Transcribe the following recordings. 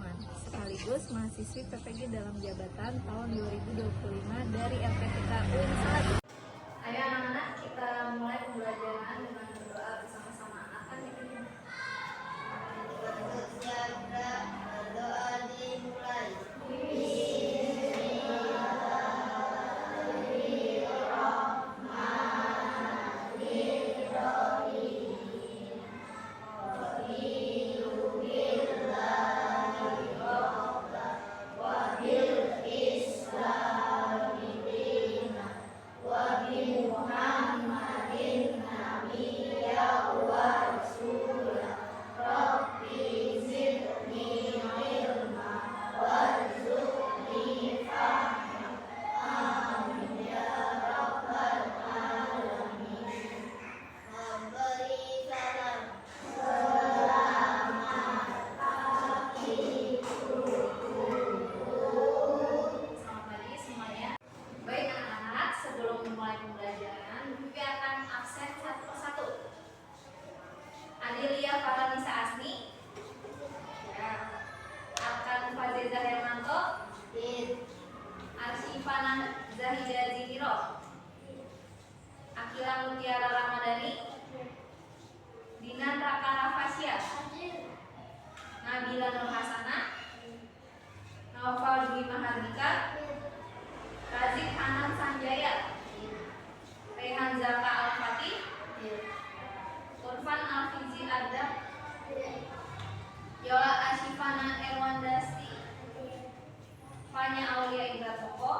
Lingkungan sekaligus mahasiswi PPG dalam jabatan tahun 2025 dari LPTK UIN Salatiga. Ayo anak-anak, kita mulai pembelajaran dengan berdoa bersama-sama. Akan dipimpin. Berdoa dimulai. Adelia Faranisa Asni, Akan Fazeza Hermanto, Arsifana Zahida Zihiro, Akila Mutiara Ramadhani, Dinan Raka Rafasya, Nabila Nur Hasana, Naufal Dwi Mahardika, Razik Hanan Sanjaya, Rehan Zaka Al-Fatih, Urfan Alfizi Adam, Yola Ashifana Erwandasti, Fanya Aulia Indra Toko.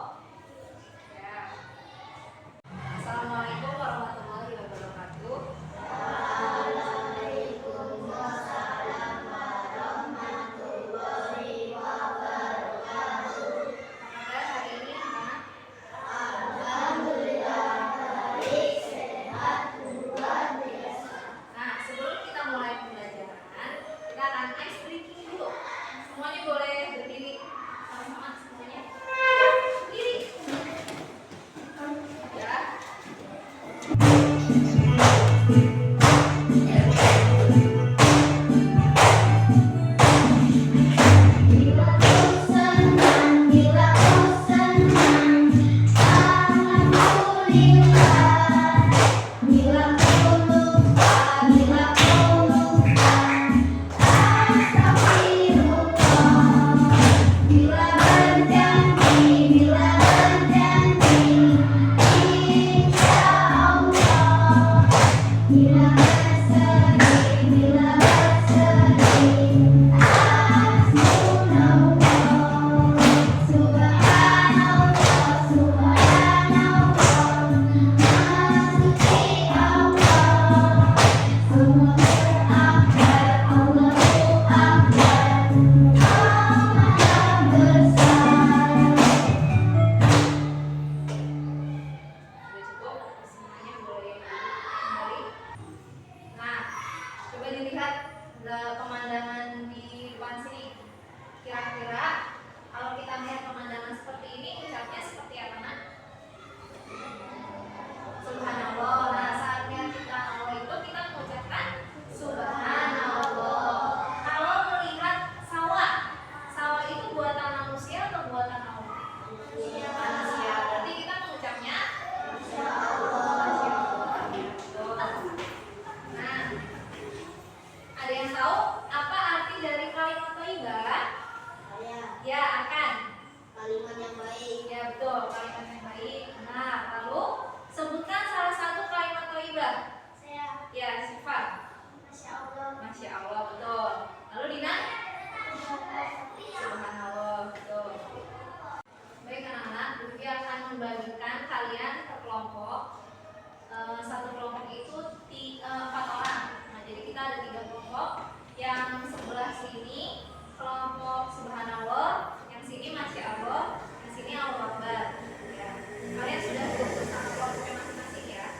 Assalamualaikum warahmatullahi wabarakatuh. Waalaikumsalam warahmatullahi wabarakatuh. Apa hari ini anak? Alhamdulillah baik, sehat, luar biasa. Nah, sebelum kita mulai pembelajaran, kita akan ice breaking dulu. Semuanya boleh berdiri sama-sama semuanya. Berdiri. Ya. Bila kau senang, bila kau senang, alhamdulillah. Bila kau lupa, bila kau lupa, astagfirullah. Bila berjanji, insya Allah. Bila bersedih, subhanallah, subhanallah, maha suci Allah. Allahu Akbar, Allahu Akbar, Allah Maha Besar. Sudah cukup? Semuanya boleh kembali. Nah, coba dilihat pemandangan di depan sini. Kira-kira kalau kita melihat pemandangan seperti ini, ucapnya seperti apa, nak? Subhanallah. Nah, saat melihat kita Allah itu kita mengucapkan Subhanallah. Kalau melihat sawah, sawah itu buatan manusia atau buatan Allah? Manusia. Berarti kita mengucapnya Masya Allah. Nah, ada yang tahu apa arti dari kalimat thayyibah? Ya, akan. Kalimat yang baik. Ya, betul, kalimat yang baik. Nah, lalu sebutkan salah satu kalimat thayyibah. Saya, Ya, sifat. Masya Allah. Masya Allah, betul. Lalu Dina? Subhanallah, betul. Baik anak-anak, Lutfi akan membagikan kalian ke kelompok. Satu kelompok itu 4 orang. Nah, jadi kita ada 3 kelompok. Yang sebelah sini kelompok Subhanallah, yang sini Masya Allah, yang sini Allahu Akbar. Ya. Kalian sudah fokus sama kelompoknya masing-masing ya.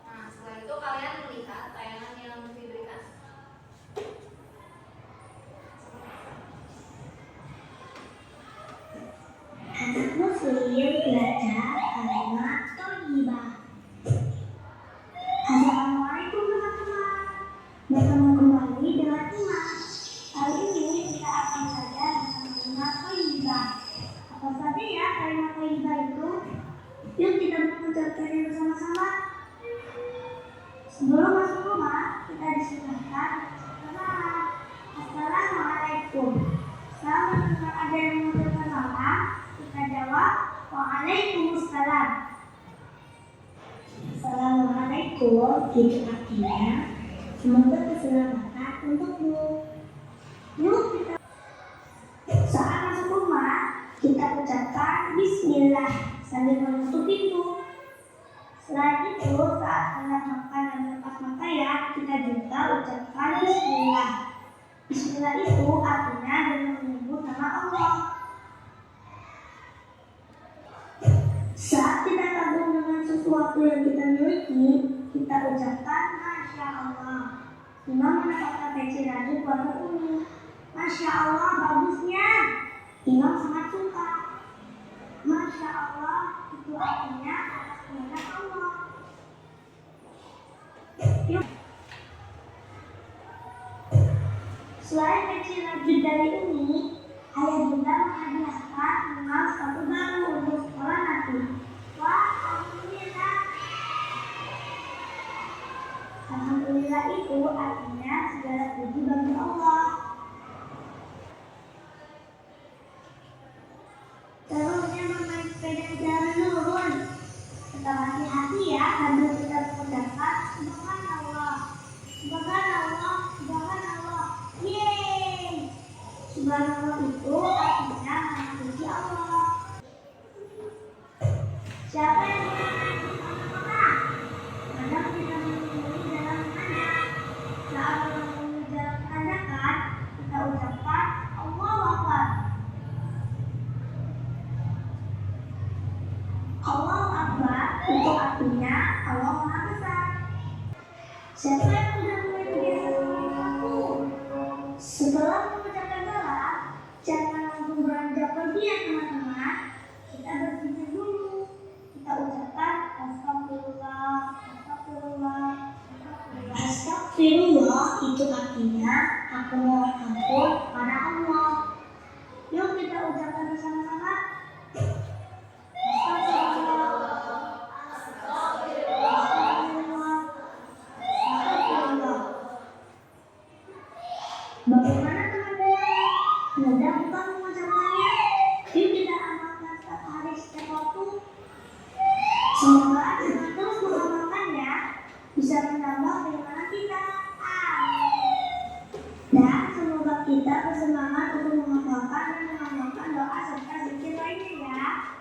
Nah, setelah itu kalian melihat tayangan yang diberikan. Anak muslim belajar kalimat thayyibah. Assalamualaikum teman-teman. Bertemu kembali dengan Imas. Kali ini Assalamualaikum. Selamat mendengar ada yang mengucapkan salam. Kita jawab, Waalaikumsalam. Assalamualaikum, itu artinya semoga keselamatan untukmu. Yuk kita saat masuk rumah kita ucapkan Bismillah sambil menutup pintu. Selain itu saat hendak makan dan lepas pakaian kita juga ucapkan Bismillah. Bismillah itu artinya dengan menyebut nama Allah. Saat kita kagum dengan sesuatu yang kita miliki, kita ucapkan Masya Allah. Imam mendapatkan peci rajut warna ungu. Masya Allah, bagusnya. Imam sangat suka. Masya Allah itu artinya atas kehendak Allah. Yuk. Selain peci rajut dari ini, ayah juga menghadiahkan Imam sepatu baru untuk sekolah nanti. Wah, alhamdulillah. Alhamdulillah itu artinya segala puji bagi Allah. Terusnya bermain sepeda di jalan turun. Tetap hati-hati ya sambil kita mengucapkan Subhanallah, Subhanallah, Subhanallah. Yeay! Subhanallah itu artinya maha suci Allah. Siapa yang mengenai Subhanallah? Kadang kita menemui jalan menanjak. Saat menemui jalan menanjakan, kita ucapkan Allahu Akbar. Allahu Akbar itu artinya Allah Maha Besar. Siapa yang sudah mulai terbiasa seperti aku? Setelah mengucapkan salam, jangan langsung beranjak pergi ya teman-teman. Kita berpikir dulu. Kita ucapkan Astagfirullah, Astagfirullah, Astagfirullah. Astagfirullah itu artinya aku mohon ampun pada Allah. Yuk kita ucapkan bersama-sama. Bagaimana teman-teman? Mudah bukan mengucapkannya? Yuk kita amalkan setiap hari setiap waktu. Semoga dengan terus mengamalkannya bisa menambah keimanan kita. Amin. Dan semoga kita bersemangat untuk menghafalkan dan mengamalkan doa serta zikir lainnya ya.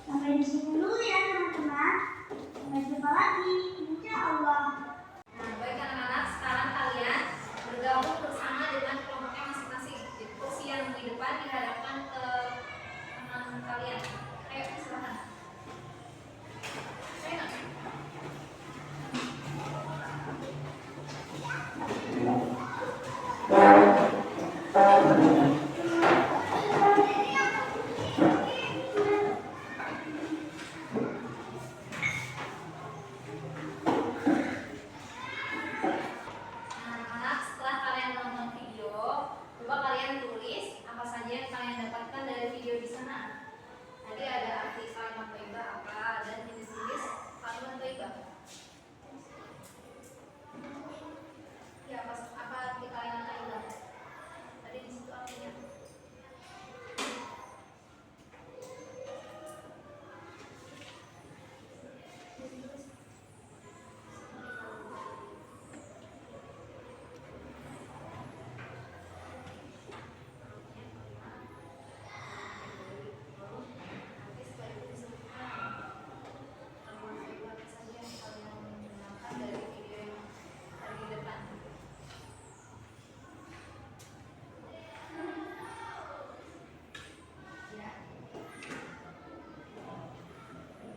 Sampai di sini dulu ya teman-teman. Sampai jumpa lagi, insya Allah. Nah, baik anak-anak, sekarang kalian bergabung bersama dengan kelompoknya masing-masing. Di kursi yang di depan dihadapkan ke teman kalian. Ayo, silakan. Saya nggak. Anak-anak, setelah kalian nonton video, coba kalian tulis apa saja yang kalian dapatkan dari video di sana. Tadi ada arti kalimat thayyibah apa dan jenis-jenis kalimat thayyibah. Ya, apa arti kalimat thayyibah? Tadi di situ artinya.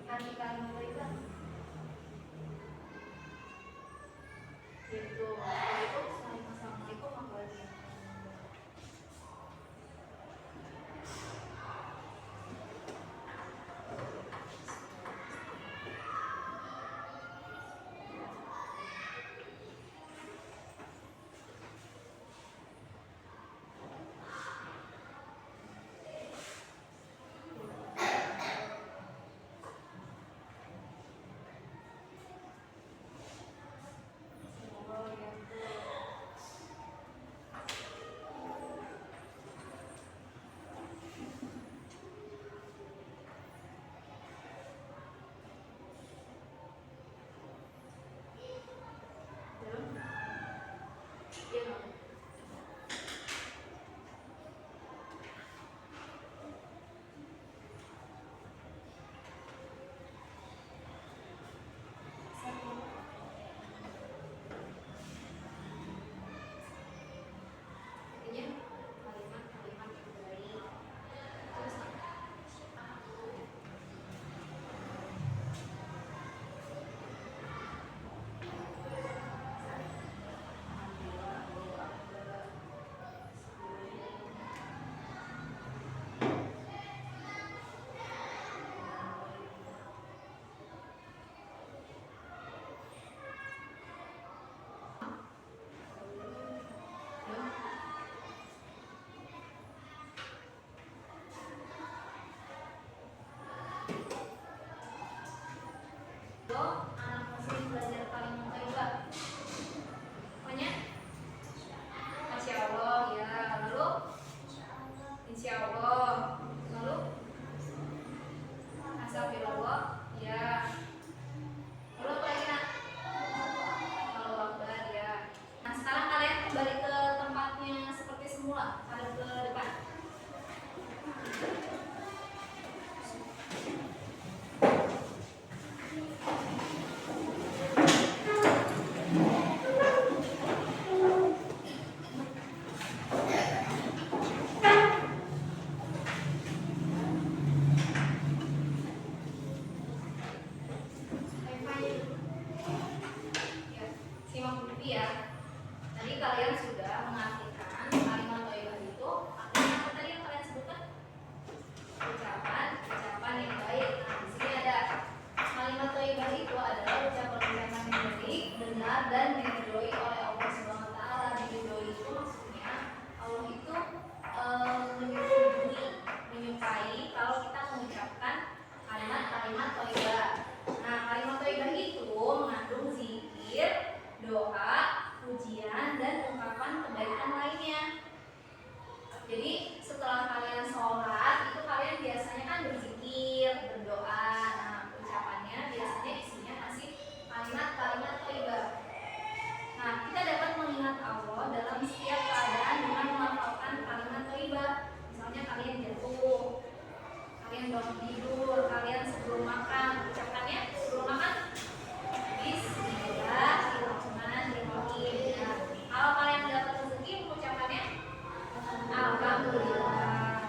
Arti kalimat thayyibah yaitu Assalamualaikum warahmatullahi wabarakatuh. ayo anak muslim belajar kalimat thayyibah. Pokoknya Masya Allah ya, lalu Insya Allah, lalu Astagfirullah ya, lalu apa lagi nak? Allahu Akbar ya. Nah sekarang kalian kembali ke tempatnya seperti semula, hadap ke depan. Ya, simak dulu ya. Tadi kalian sudah mengartikan kalimat thayyibah itu artinya apa tadi yang kalian sebutkan? Ucapan yang baik. Nah, di sini ada kalimat thayyibah itu adalah ucapan-ucapan yang baik, benar dan diridhoi oleh Allah Subhanahu wa taala. Diridhoi itu maksudnya Allah itu menyukai kalau kita mengucapkan kalimat-kalimat thayyibah. Nah, kalimat thayyibah itu mengandung zikir, doa, pujian dan ungkapan kebaikan lainnya. Jadi setelah kalian sholat itu kalian biasanya kan berzikir, berdoa. Nah, ucapannya biasanya isinya masih kalimat-kalimat thayyibah. Nah, kita dapat mengingat Allah dalam setiap keadaan dengan melafalkan kalimat thayyibah. Misalnya kalian jatuh, kalian bangun tidur, kalian sebelum makan, ucapannya sebelum makan Bismillahirrahmanirrahim. Nah, kalau kalian dapat rezeki, ucapannya Alhamdulillah.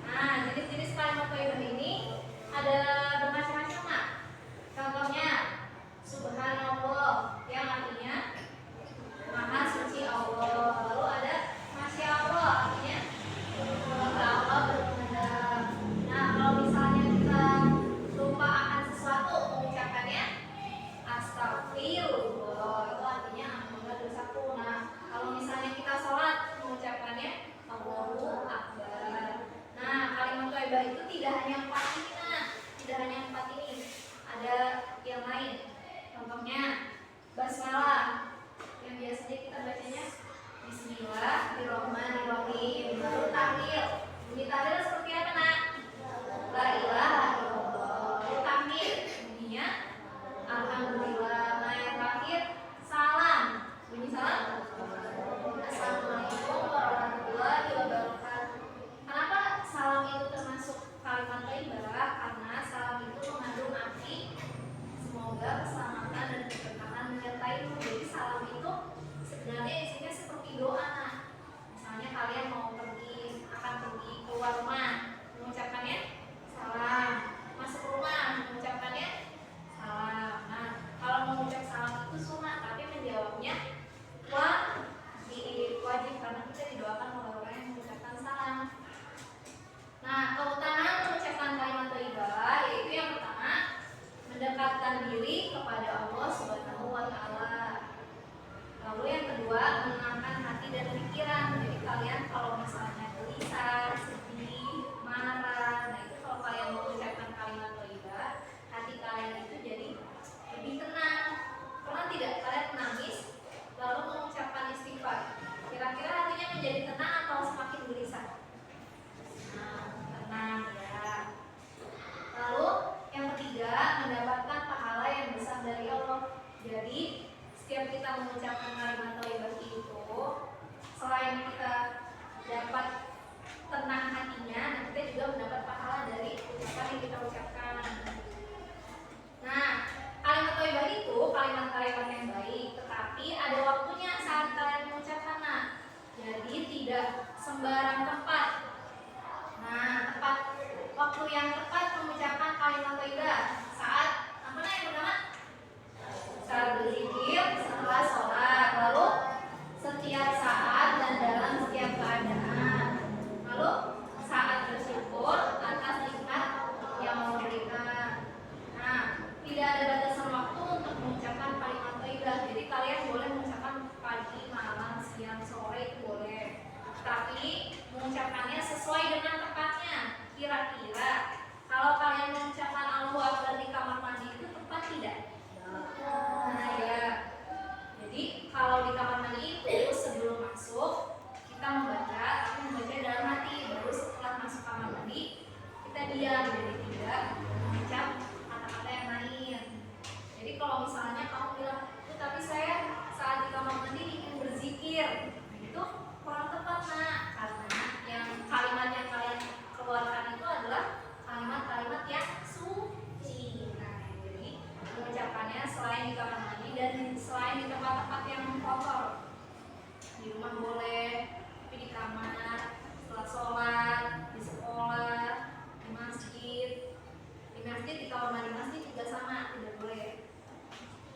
Nah, jenis-jenis kalimat thayyibah ini ada bermacam-macam nak. Contohnya Subhanallah yang artinya Maha Suci Allah. Lalu ada Masya Allah artinya semoga Allah berkehendak. Nah, kalau misalnya kita lupa akan sesuatu, mengucapkannya Astagfirullah, itu artinya ampunilah dosaku. Nah, kalau misalnya kita sholat, mengucapkannya Allahu Akbar. Nah, kalimat thayyibah itu tidak hanya 4 ini, nah, tidak hanya 4 ini, ada yang lain. Contohnya basmalah yang biasanya kita bacanya Bismillahirrahmanirrahim. Lalu tahlil, bunyi tahlil seperti apa nak? La ilaha illallah. Lalu tahmid, bunyinya Alhamdulillah. Nah, yang terakhir salam, bunyi salam Assalamualaikum warahmatullahi wabarakatuh. Kenapa salam itu termasuk kalimat thayyibah? Karena salam itu mengandung arti semoga keselamatan dan keberkahan menyertaimu. Jadi salam itu sebenarnya isinya seperti doa. Nah, misalnya kalian akan pergi keluar rumah, mengucapkannya salam. Masuk rumah, mengucapkannya salam. Nah, kalau mengucap salam itu sunnah, tapi menjawabnya wajib karena kita didoakan oleh orang yang mengucapkan salam. Nah, keutamaan mengucapkan kalimat thayyibah yaitu yang pertama, mendekatkan diri kepada Allah Subhanahu wa taala. Lalu yang kedua, menenangkan hati dan pikiran. Jadi kalian kalau misalnya gelisah, sedih, marah, nah itu kalau kalian mengucapkan kalimat thayyibah, hati kalian itu jadi lebih tenang. Pernah tidak kalian menangis lalu mengucapkan istighfar? Kira-kira hatinya menjadi tenang atau semakin gelisah? Nah, tenang ya. Lalu yang ketiga, mendapatkan pahala yang besar dari Allah. Jadi setiap kita mengucapkan kalimat thayyibah itu, selain kita dapat tenang hatinya, kita juga mendapat pahala dari ucapan yang kita ucapkan. Nah, kalimat thayyibah itu kalimat-kalimat yang baik, tetapi ada waktunya saat kalian mengucapkan. Nah, jadi tidak sembarang tempat. Nah, waktu yang tepat mengucapkan kalimat thayyibah saat apa yang pertama? Saat berzikir, setelah sholat, lalu setiap saat dan dalam setiap keadaan, lalu saat bersyukur atas nikmat yang Allah berikan. Nah, tidak ada batasan waktu untuk mengucapkan kalimat thayyibah. Jadi kalian boleh mengucapkan pagi, malam, siang, sore itu boleh. Tapi mengucapkannya sesuai dengan tempatnya. Kira-kira kalau kalian mengucapkan Allahu Akbar di kamar mandi itu tepat tidak? Nah ya, jadi kalau di kamar mandi itu sebelum masuk kita membaca, tapi membaca dalam hati. Baru setelah masuk kamar mandi kita diam, jadi tidak mengucap kata-kata yang lain. Jadi kalau misalnya kamu bilang, tapi saya saat di kamar mandi ingin berzikir, nah, itu kurang tepat nak, karena yang kalimat yang kalian keluarkan itu adalah kalimat-kalimat yang suci. Nah, jadi mengucapkannya selain di kamar mandi dan selain di tempat-tempat yang kotor. Di rumah boleh, tapi di kamar, setelah sholat, di sekolah, di masjid. Di masjid, di kamar mandi masjid juga sama, tidak boleh.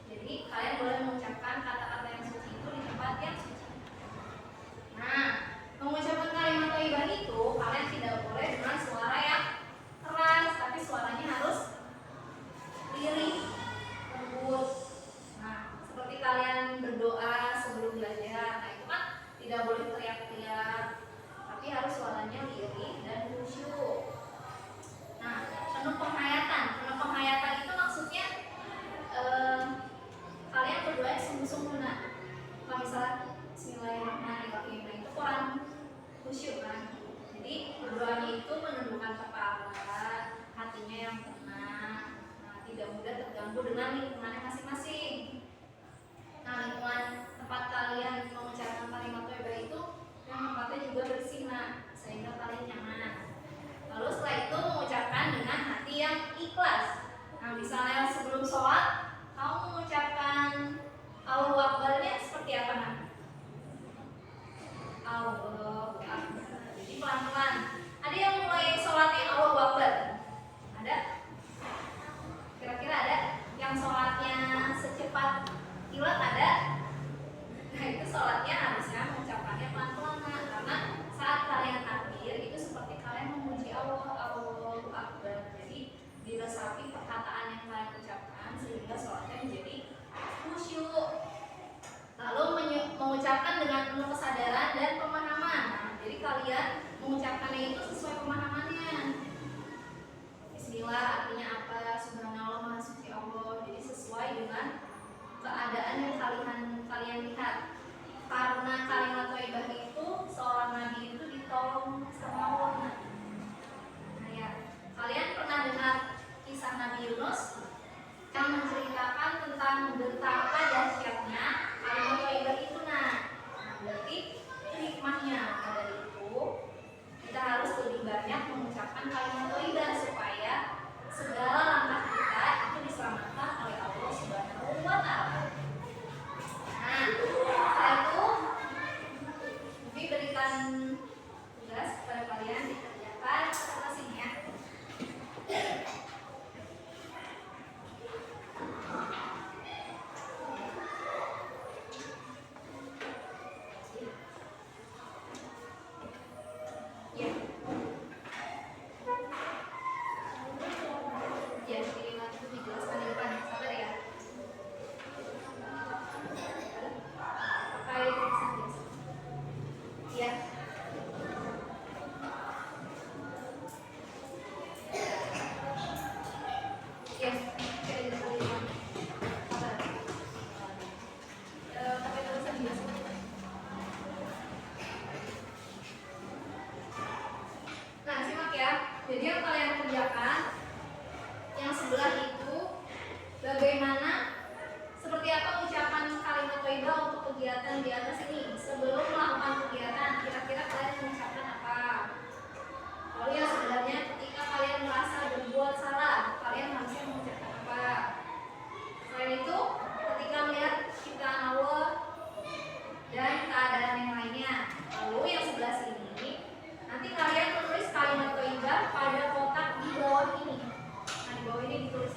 Jadi kalian boleh mengucapkan kata-kata yang suci itu di tempat yang suci. Nah, mengucapkan kalimat thayyibah itu kalian tidak boleh dengan suara yang keras, tapi suaranya harus lirih, lembut. Nah, seperti kalian berdoa sebelum belajar, nah itu kan tidak boleh teriak-teriak, tapi harus suaranya lirih dan khusyuk. Nah, penuh penghayatan itu maksudnya kalian berdoa sungguh-sungguh. Nah, kalau misalnya Bismillahirrahmanirrahim, nah itu kurang khusyuk kan. Jadi berdoanya itu menundukkan kepala, hatinya yang tenang, nah, tidak mudah terganggu dengan lingkungannya masing-masing. Nah, lingkungan tempat kalian mengucapkan kalimat thayyibah itu yang tempatnya juga bersih, nah, sehingga kalian nyaman. Lalu setelah itu mengucapkan dengan hati yang ikhlas. Nah, misalnya sebelum sholat kamu mengucapkan Allahu Akbar-nya seperti apa nak? Allahu Akbar. Jadi pelan-pelan. Ada yang mulai sholatnya Allahu Akbar? Ada? Kira-kira ada? Yang sholatnya secepat kilat ada? Nah, itu sholatnya harusnya mengucapkannya pelan-pelan nah, karena saat kalian takbir itu seperti kalian memuji Allah, Allahu Akbar. Jadi diresapi perkataan yang kalian ucapkan sehingga sholatnya menjadi khusyuk. Lalu mengucapkan dengan penuh kesadaran dan pemahaman. Nah, jadi kalian mengucapkannya itu sesuai pemahamannya. Bismillah artinya apa? Subhanallah, maha suci Allah. Jadi sesuai dengan keadaan yang kalian lihat. Karena kalimat thayyibah itu seorang nabi itu ditolong sama Allah. Nah ya, kalian pernah dengar kisah Nabi Yunus yang menceritakan tentang betapa dahsyatnya kalimat thayyibah itu nah. Berarti itu hikmahnya. Maka dari itu kita harus lebih banyak mengucapkan kalimat thayyibah supaya segala langkah kita itu diselamatkan oleh Allah Subhanahu wa taala. Nah, setelah itu Ufi berikan tugas kepada kalian dikerjakan masing-masing ya. Nah, simak ya. Jadi yang kalian kerjakan yang sebelah itu bagaimana seperti apa ucapan kalimat thayyibah untuk kegiatan di atas ini. Sebelum melakukan kegiatan, kira-kira kalian mengucapkan apa? Lalu yang sebenarnya ketika kalian merasa berbuat salah, kalian harusnya mengucapkan apa? Selain itu, ketika melihat ciptaan Allah dan keadaan yang lainnya. Lalu yang sebelah sini, nanti kalian menulis kalimat thayyibah pada kotak di bawah ini. Nah, di bawah ini ditulis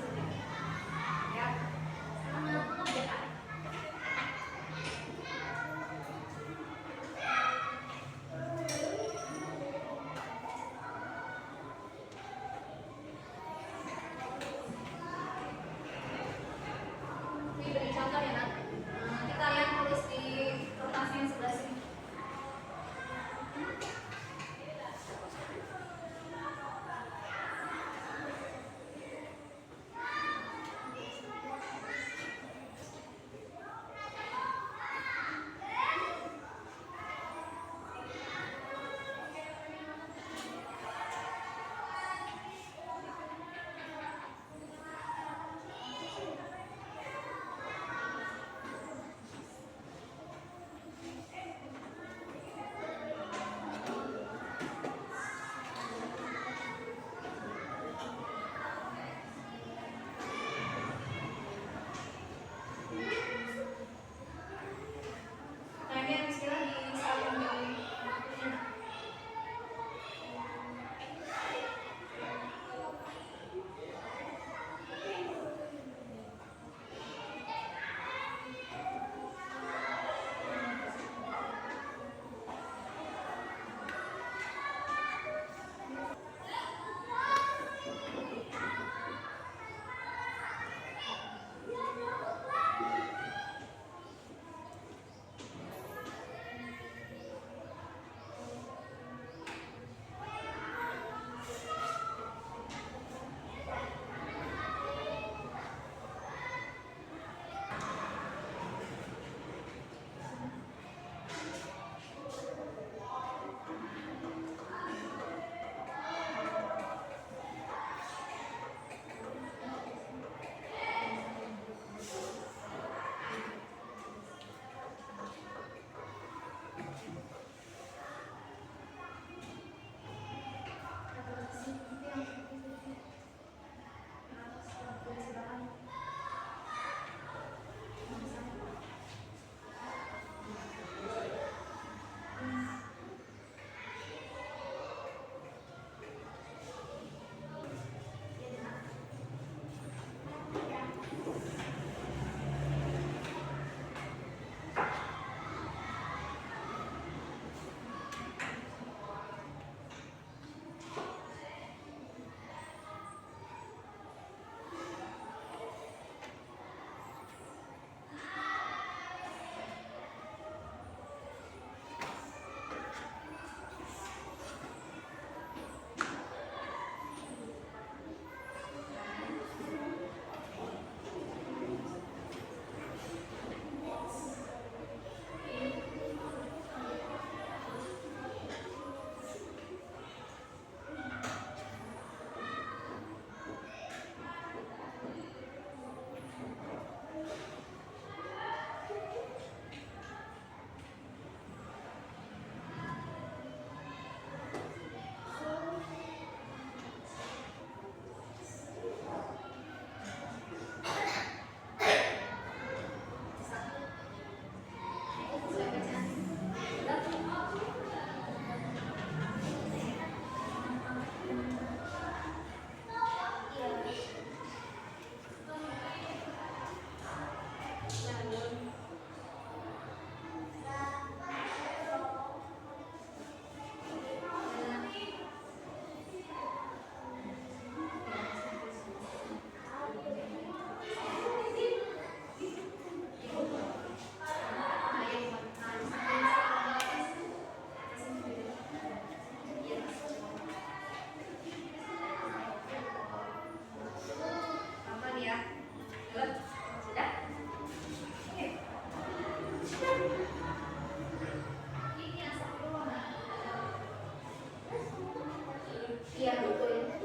Iya betul.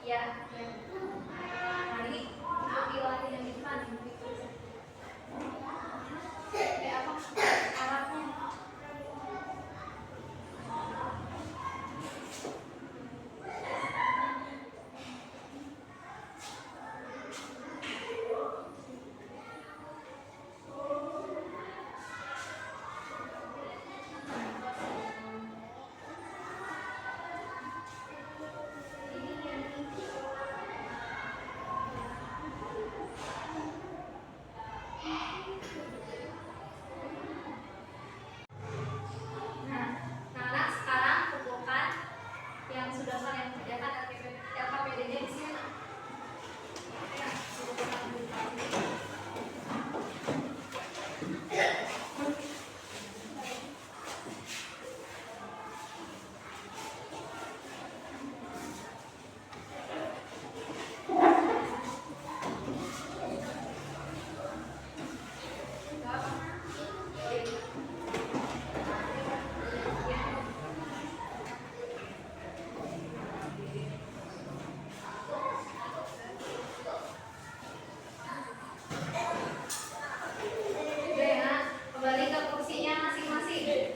Iya. Nah ini untuk dilatih yang di depan. Kayak apa? Alatnya. LKPD-nya di sini. Ya, kembali ke kursinya masing-masing.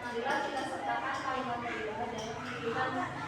Marilah kita sertakan kalimat beribadah dalam kehidupan